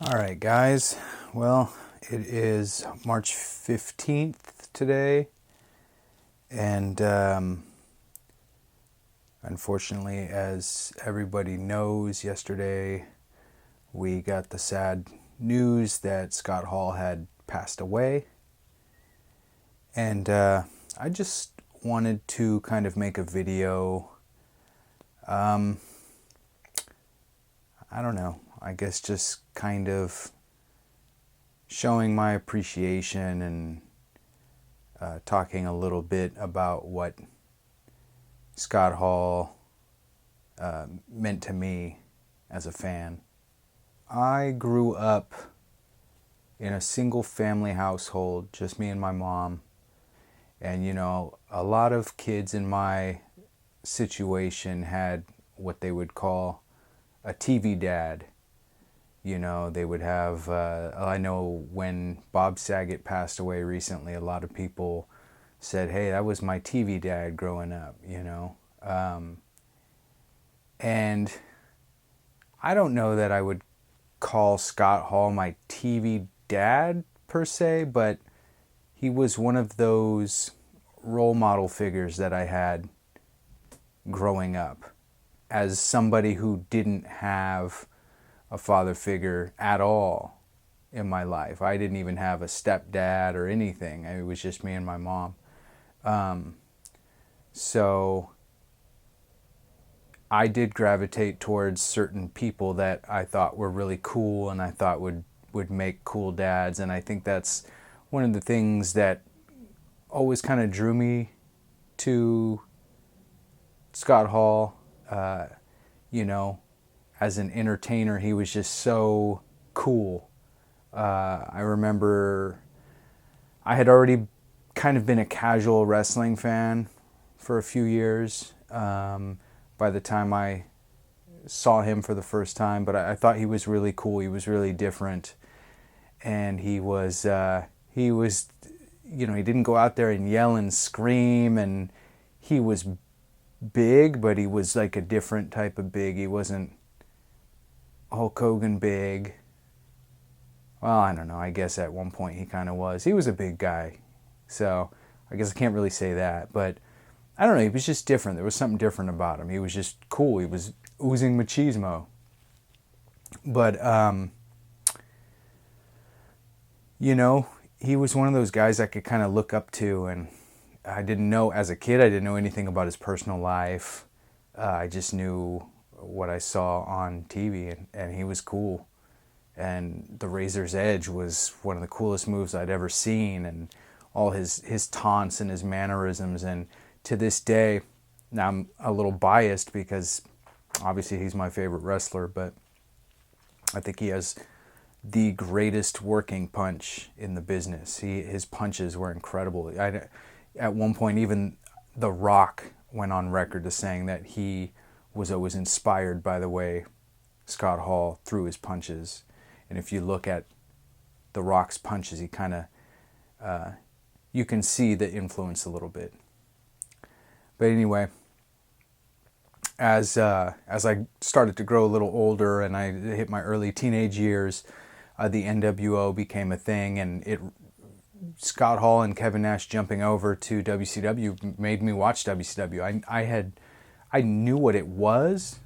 All right, guys. Well, it is March 15th today, and unfortunately, as everybody knows, yesterday we got the sad news that Scott Hall had passed away. And I just wanted to kind of make a video. I don't know, I guess just kind of showing my appreciation and talking a little bit about what Scott Hall meant to me as a fan. I grew up in a single family household, just me and my mom. And, a lot of kids in my situation had what they would call a TV dad. They would have, I know when Bob Saget passed away recently, a lot of people said, hey, that was my TV dad growing up. And I don't know that I would call Scott Hall my TV dad per se, but he was one of those role model figures that I had growing up as somebody who didn't have a father figure at all in my life. I didn't even have a stepdad or anything. It was just me and my mom. So I did gravitate towards certain people that I thought were really cool and I thought would make cool dads. And I think that's one of the things that always kind of drew me to Scott Hall. As an entertainer, he was just so cool. I remember I had already kind of been a casual wrestling fan for a few years by the time I saw him for the first time, but I thought he was really cool. He was really different, and he didn't go out there and yell and scream, and he was big, but he was like a different type of big. He wasn't Hulk Hogan big. Well, I don't know. I guess at one point he kind of was. He was a big guy, so I guess I can't really say that. But I don't know. He was just different. There was something different about him. He was just cool. He was oozing machismo. But he was one of those guys I could kind of look up to, and I didn't know as a kid. I didn't know anything about his personal life. I just knew what I saw on TV, and he was cool. And the Razor's Edge was one of the coolest moves I'd ever seen, and all his taunts and his mannerisms. And to this day, now I'm a little biased because obviously he's my favorite wrestler, but I think he has the greatest working punch in the business. His punches were incredible. At one point, even The Rock went on record as saying that he was always inspired by the way Scott Hall threw his punches. And if you look at The Rock's punches, he kind of, you can see the influence a little bit. But anyway, as I started to grow a little older and I hit my early teenage years, the NWO became a thing, and Scott Hall and Kevin Nash jumping over to WCW made me watch WCW. I knew what it was,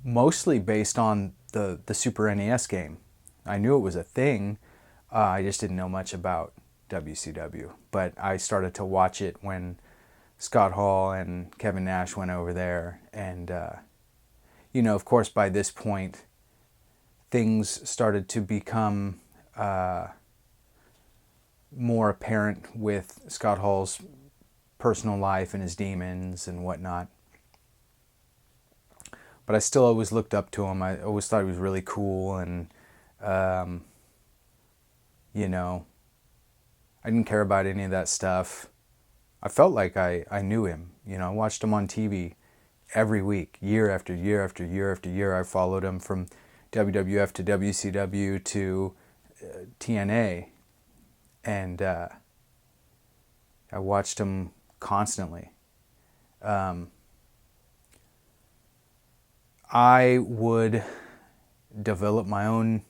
mostly based on the Super NES game. I knew it was a thing. I just didn't know much about WCW. But I started to watch it when Scott Hall and Kevin Nash went over there. And, of course, by this point, things started to become more apparent with Scott Hall's personal life and his demons and whatnot. But I still always looked up to him. I always thought he was really cool, and I didn't care about any of that stuff. I felt like I knew him. I watched him on TV every week, year after year after year after year. I followed him from WWF to WCW to TNA, and I watched him constantly. I would develop my own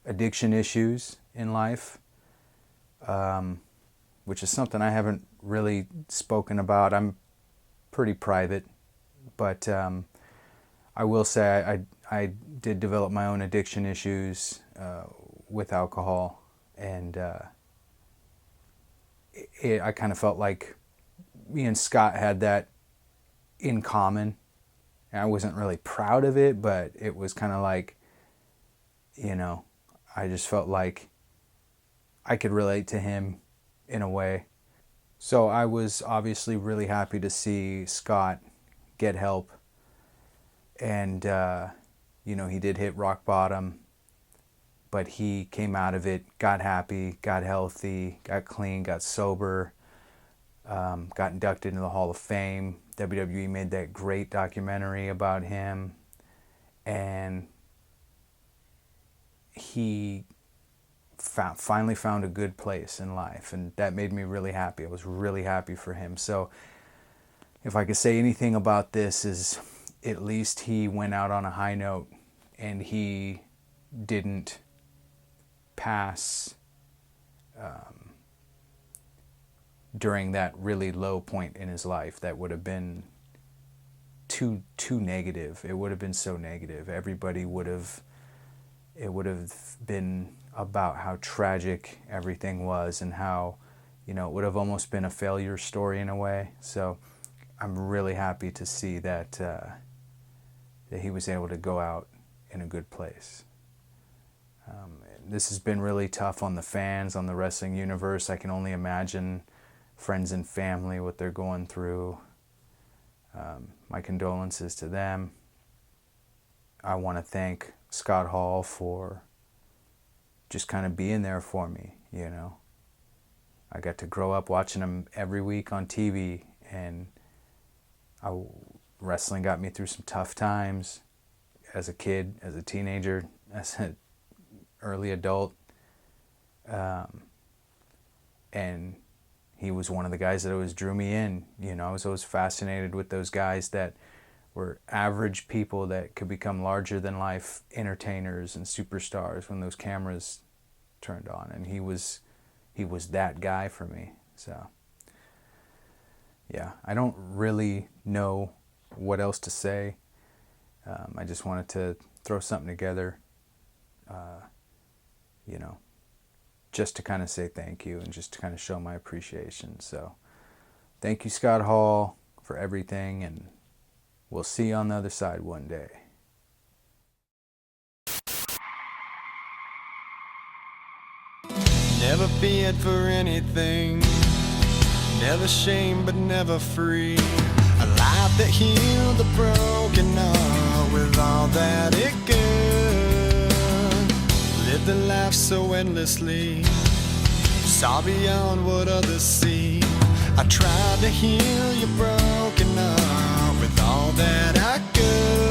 addiction issues in life, which is something I haven't really spoken about. I'm pretty private, but I will say I did develop my own addiction issues with alcohol, and I kind of felt like me and Scott had that in common. And I wasn't really proud of it, but it was kind of like, you know, I just felt like I could relate to him in a way. So I was obviously really happy to see Scott get help. And, you know, he did hit rock bottom, but he came out of it, got happy, got healthy, got clean, got sober, got inducted into the Hall of Fame. WWE made that great documentary about him, and he finally found a good place in life, and that made me really happy. I was really happy for him. So if I could say anything about this, is at least he went out on a high note, and he didn't pass during that really low point in his life that would have been too negative. It would have been so negative. Everybody would have, it would have been about how tragic everything was, and how, you know, it would have almost been a failure story in a way. So I'm really happy to see that that he was able to go out in a good place. This has been really tough on the fans, on the wrestling universe. I can only imagine friends and family, what they're going through. My condolences to them. I want to thank Scott Hall for just kind of being there for me, you know. I got to grow up watching him every week on TV, and wrestling got me through some tough times as a kid, as a teenager, as an early adult. And he was one of the guys that always drew me in. You know, I was always fascinated with those guys that were average people that could become larger than life entertainers and superstars when those cameras turned on. And he was that guy for me. So yeah, I don't really know what else to say. I just wanted to throw something together, you know, just to kind of say thank you and just to kind of show my appreciation. So thank you, Scott Hall, for everything, and we'll see you on the other side one day. Never feared for anything, never shamed but never free. A life that healed the broken heart with all that it could. Lived a life so endlessly, saw beyond what others see. I tried to heal your broken heart with all that I could.